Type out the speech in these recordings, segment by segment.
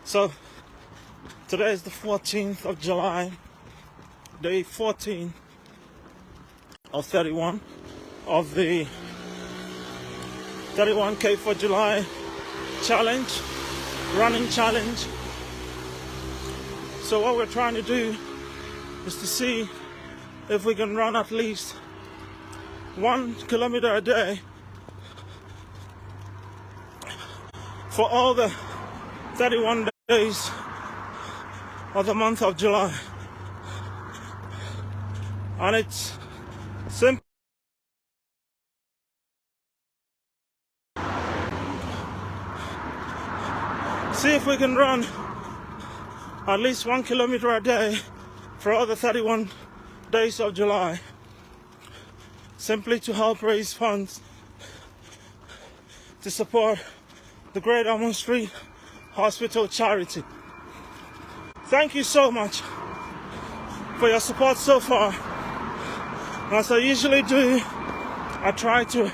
So today is the 14th of July, day 14 of 31 of the 31K for July challenge, running challenge. So what we're trying to do is to see if we can run at least 1 kilometer a day for all the 31 days of the month of July. And it's simple. See if we can run at least 1 kilometer a day for all the 31 days of July, simply to help raise funds to support the Great Ormond Street Hospital charity. Thank you so much for your support so far. As I usually do, I try to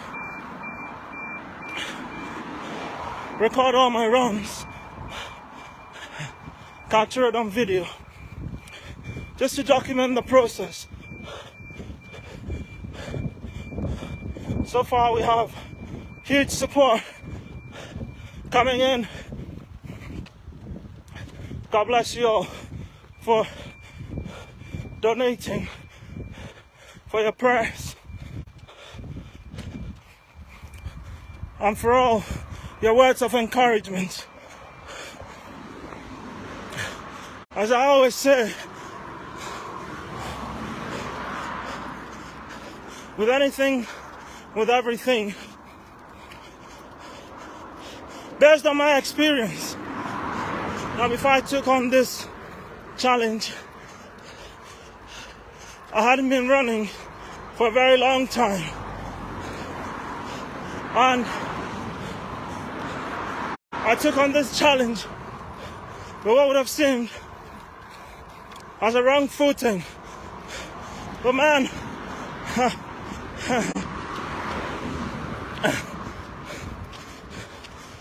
record all my runs, capture it on video, just to document the process. So far we have huge support coming in. God bless you all for donating, for your prayers, and for all your words of encouragement. As I always say, with anything, with everything, based on my experience, now before I took on this challenge, I hadn't been running for a very long time. And I took on this challenge with what would have seemed as a wrong footing. But man,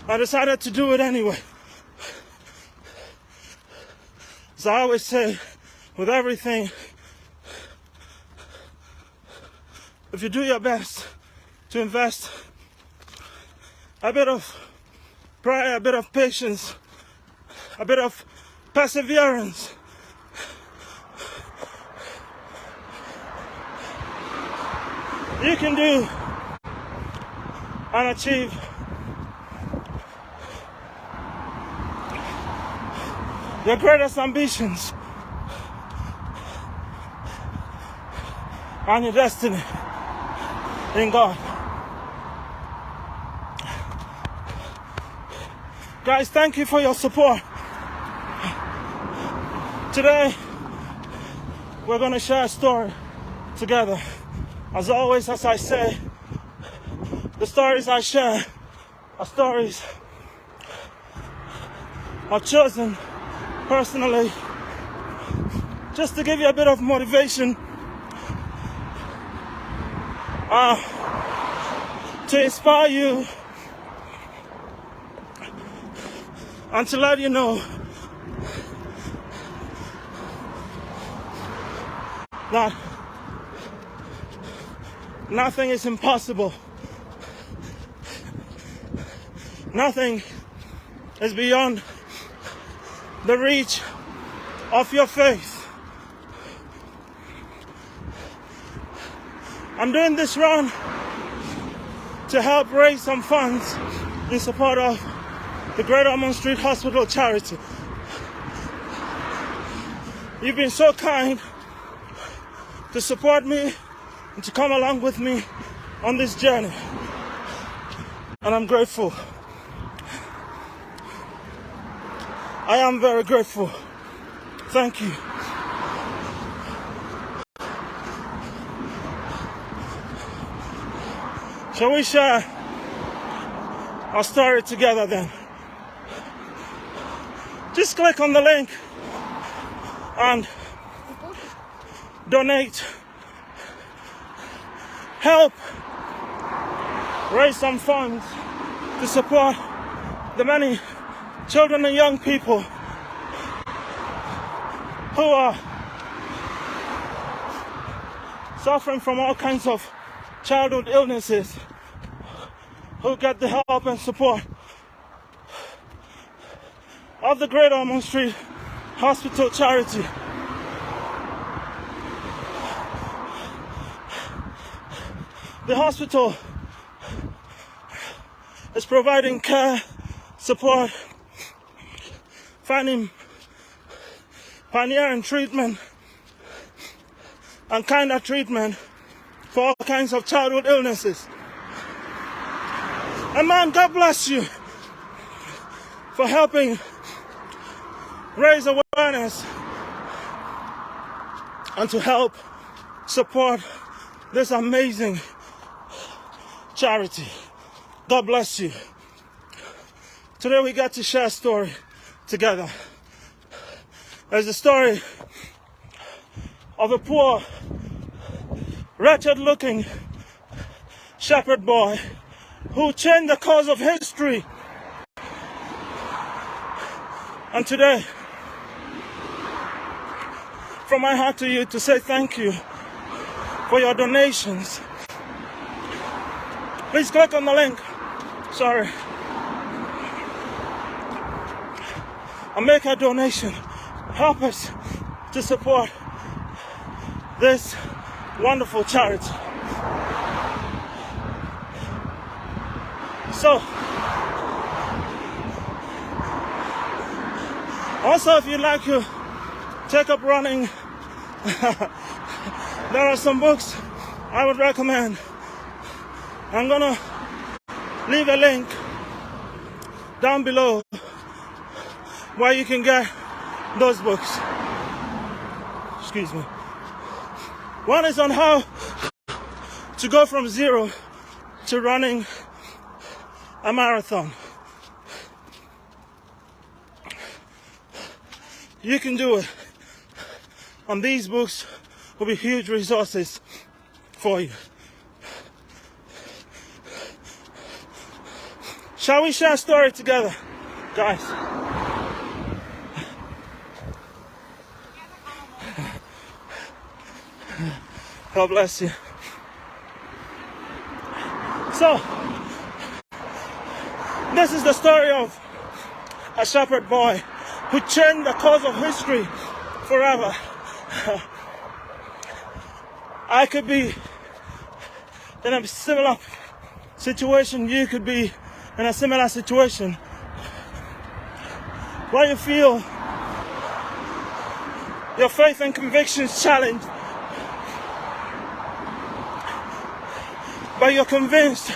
I decided to do it anyway. As I always say, with everything, if you do your best to invest a bit of prayer, a bit of patience, a bit of perseverance, you can do and achieve your greatest ambitions and your destiny in God. Guys, thank you for your support. Today, we're going to share a story together. As always, as I say, the stories I share are stories I've chosen personally just to give you a bit of motivation, to inspire you, and to let you know that nothing is impossible. Nothing is beyond the reach of your faith. I'm doing this run to help raise some funds in support of the Great Ormond Street Hospital charity. You've been so kind to support me and to come along with me on this journey, and I'm grateful. I am very grateful. Thank you. Shall we share our story together then? Just click on the link and donate. Help raise some funds to support the many children and young people who are suffering from all kinds of childhood illnesses, who get the help and support of the Great Ormond Street Hospital charity. The hospital is providing care, support, pioneering treatment and kind of treatment for all kinds of childhood illnesses. And man, God bless you for helping raise awareness and to help support this amazing charity. God bless you. Today we got to share a story together. There's a story of a poor, wretched looking shepherd boy who changed the course of history. And today, from my heart to you, to say thank you for your donations. Please click on the link. Sorry. And make a donation. Help us to support this wonderful charity. So, also if you'd like to take up running, there are some books I would recommend. I'm gonna leave a link down below where you can get those books. Excuse me. One is on how to go from zero to running a marathon. You can do it. And these books will be huge resources for you. Shall we share a story together, guys? God bless you. So, this is the story of a shepherd boy who changed the course of history forever. I could be in a similar situation. You could be in a similar situation where you feel your faith and convictions challenged, but you're convinced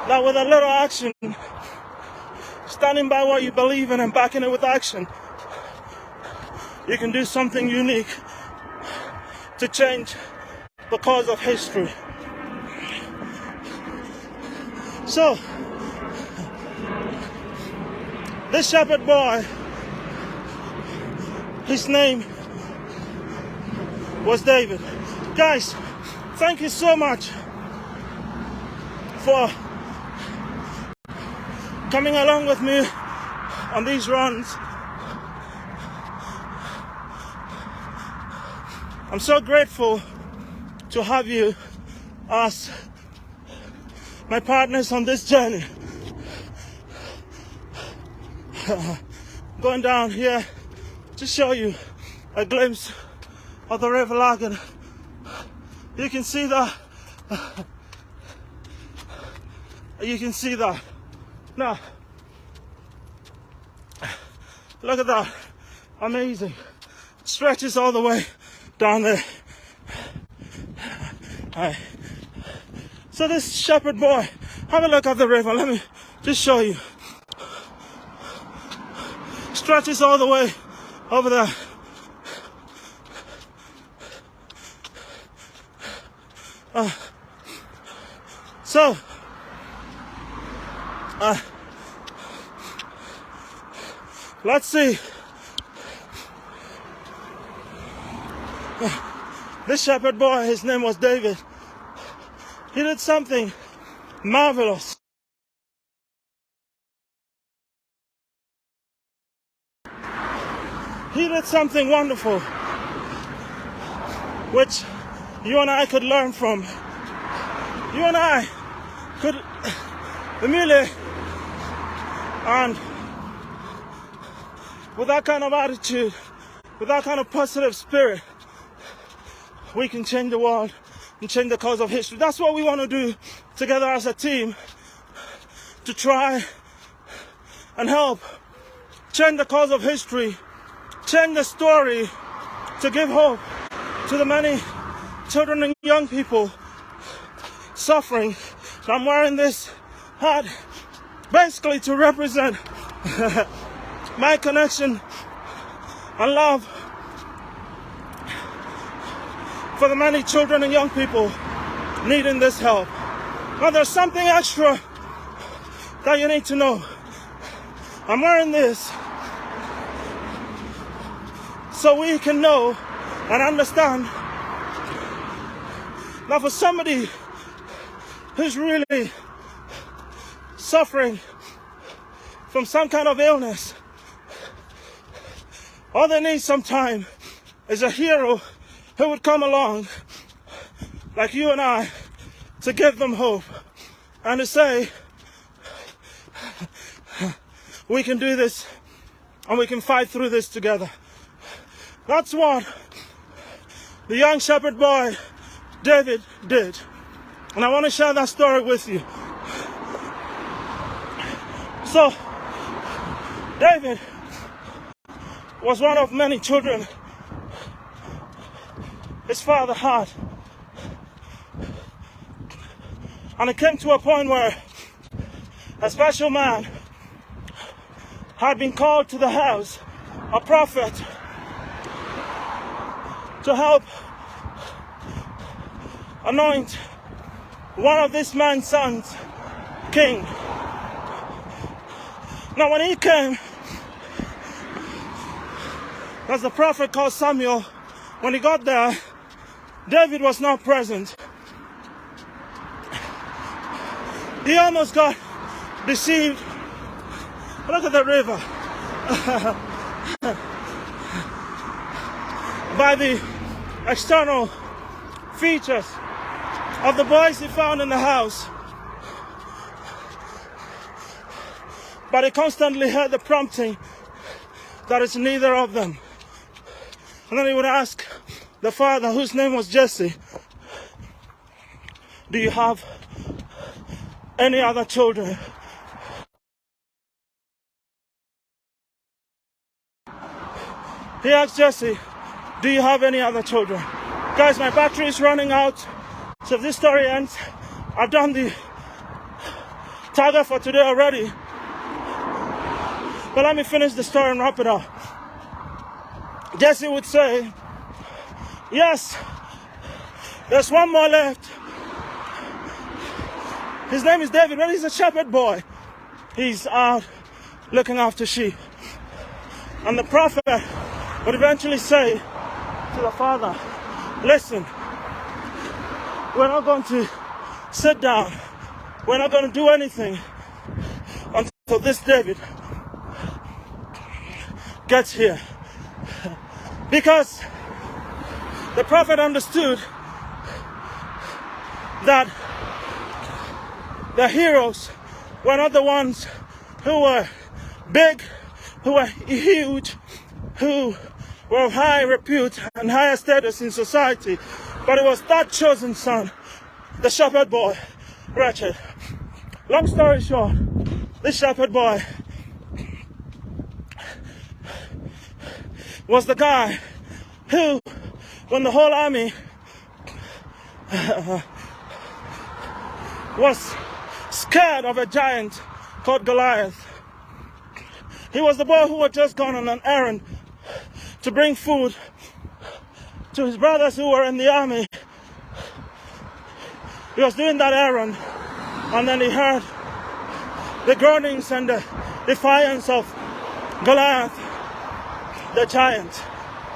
that with a little action, standing by what you believe in and backing it with action, you can do something unique to change the course of history. So, this shepherd boy, his name was David. Guys, thank you so much for coming along with me on these runs. I'm so grateful to have you as my partners on this journey. Going down here to show you a glimpse of the River Lagan. You can see that. You can see that. Now, look at that. Amazing. Stretches all the way down there. Alright. So this shepherd boy, have a look at the river. Let me just show you. Stretches all the way over there. Let's see. This shepherd boy, his name was David. He did something marvelous. he did something wonderful, which you and I could learn from. You and I could emulate, and with that kind of attitude, with that kind of positive spirit, we can change the world and change the course of history. That's what we want to do together as a team, to try and help change the course of history, change the story, to give hope to the many children and young people suffering. So I'm wearing this hat basically to represent my connection and love for the many children and young people needing this help. Now there's something extra that you need to know. I'm wearing this so we can know and understand that for somebody who's really suffering from some kind of illness, all they need sometimes is a hero who would come along like you and I to give them hope and to say, we can do this and we can fight through this together. That's what the young shepherd boy David did. And I want to share that story with you. So, David was one of many children his father had. And it came to a point where a special man had been called to the house, a prophet, to help anoint one of this man's sons king. Now when he came, as the prophet called Samuel, when he got there, David was not present. He almost got deceived. Look at the river. By the external features of the boys he found in the house. But he constantly heard the prompting that it's neither of them. And then he would ask the father, whose name was Jesse, do you have any other children? He asked Jesse, do you have any other children? Guys, my battery is running out. So if this story ends, I've done the target for today already. But let me finish the story and wrap it up. Jesse would say, yes, there's one more left. His name is David, but he's a shepherd boy. He's out looking after sheep. And the prophet would eventually say to the father, listen, we're not going to sit down. We're not going to do anything until this David gets here. Because the prophet understood that the heroes were not the ones who were big, who were huge, who were of high repute and higher status in society, but it was that chosen son, the shepherd boy, Wretched. Long story short, this shepherd boy was the guy who, when the whole army was scared of a giant called Goliath, he was the boy who had just gone on an errand to bring food to his brothers who were in the army. He was doing that errand, and then he heard the groanings and the defiance of Goliath, the giant.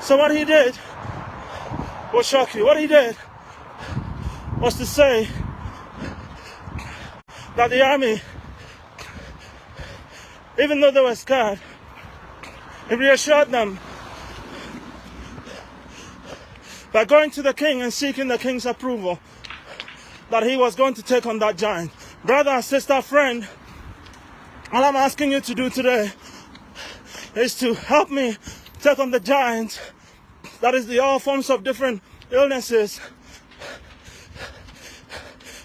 So what he did will shock you. What he did was to say that the army, even though they were scared, he reassured them by going to the king and seeking the king's approval that he was going to take on that giant. Brother, sister, friend, all I'm asking you to do today is to help me take on the giant that is the all forms of different illnesses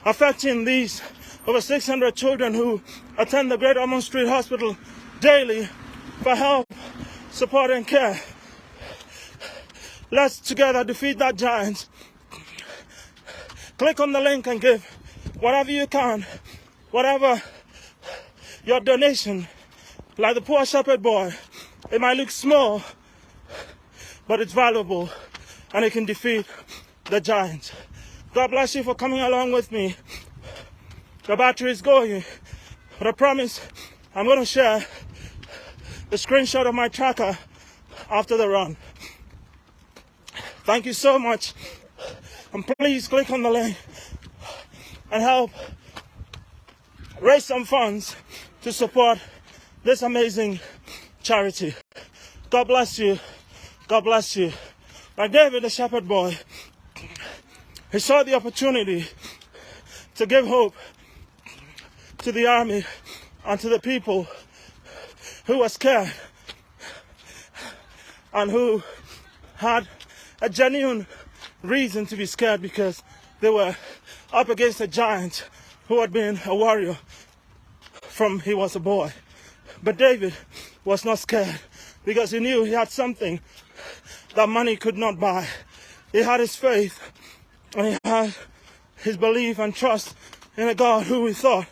affecting these over 600 children who attend the Great Ormond Street Hospital daily for help, support, and care. Let's together defeat that giant. Click on the link and give whatever you can, whatever your donation, like the poor shepherd boy. It might look small, but it's valuable, and it can defeat the giant. God bless you for coming along with me. The battery is going, but I promise I'm going to share the screenshot of my tracker after the run. Thank you so much, and please click on the link and help raise some funds to support this amazing charity. God bless you. God bless you. Like David, the shepherd boy, he saw the opportunity to give hope to the army and to the people who were scared and who had a genuine reason to be scared because they were up against a giant who had been a warrior from he was a boy. But David was not scared because he knew he had something that money could not buy. He had his faith, and he had his belief and trust in a God who he thought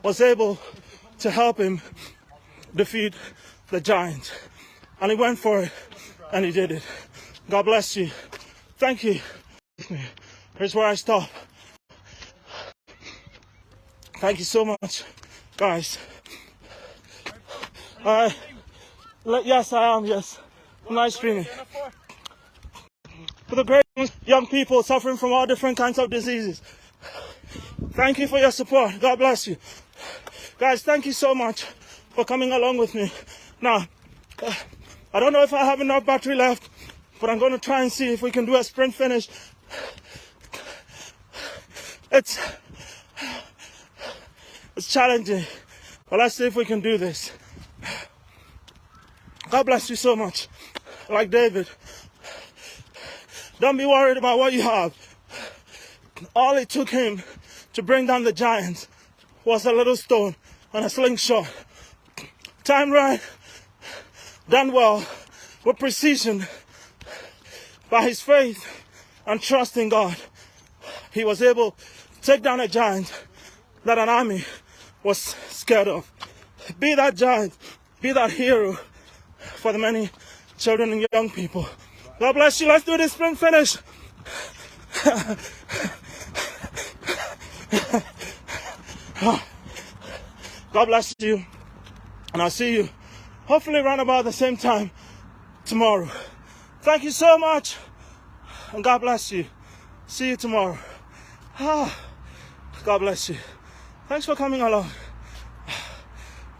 was able to help him defeat the giant. And he went for it, and he did it. God bless you. Thank you. Here's where I stop. Thank you so much, guys. Yes, I am, yes. Nice streaming. For the great young people suffering from all different kinds of diseases. Thank you for your support. God bless you. Guys, thank you so much for coming along with me. Now, I don't know if I have enough battery left, but I'm going to try and see if we can do a sprint finish. It's challenging, but let's see if we can do this. God bless you so much. Like David, don't be worried about what you have. All it took him to bring down the giants was a little stone and a slingshot. Time right, done well, with precision. By his faith and trust in God, he was able to take down a giant that an army was scared of. Be that giant, be that hero for the many children and young people. God bless you. Let's do this sprint finish. God bless you. And I'll see you hopefully around about the same time tomorrow. Thank you so much. And God bless you. See you tomorrow. God bless you. Thanks for coming along.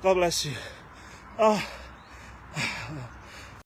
God bless you.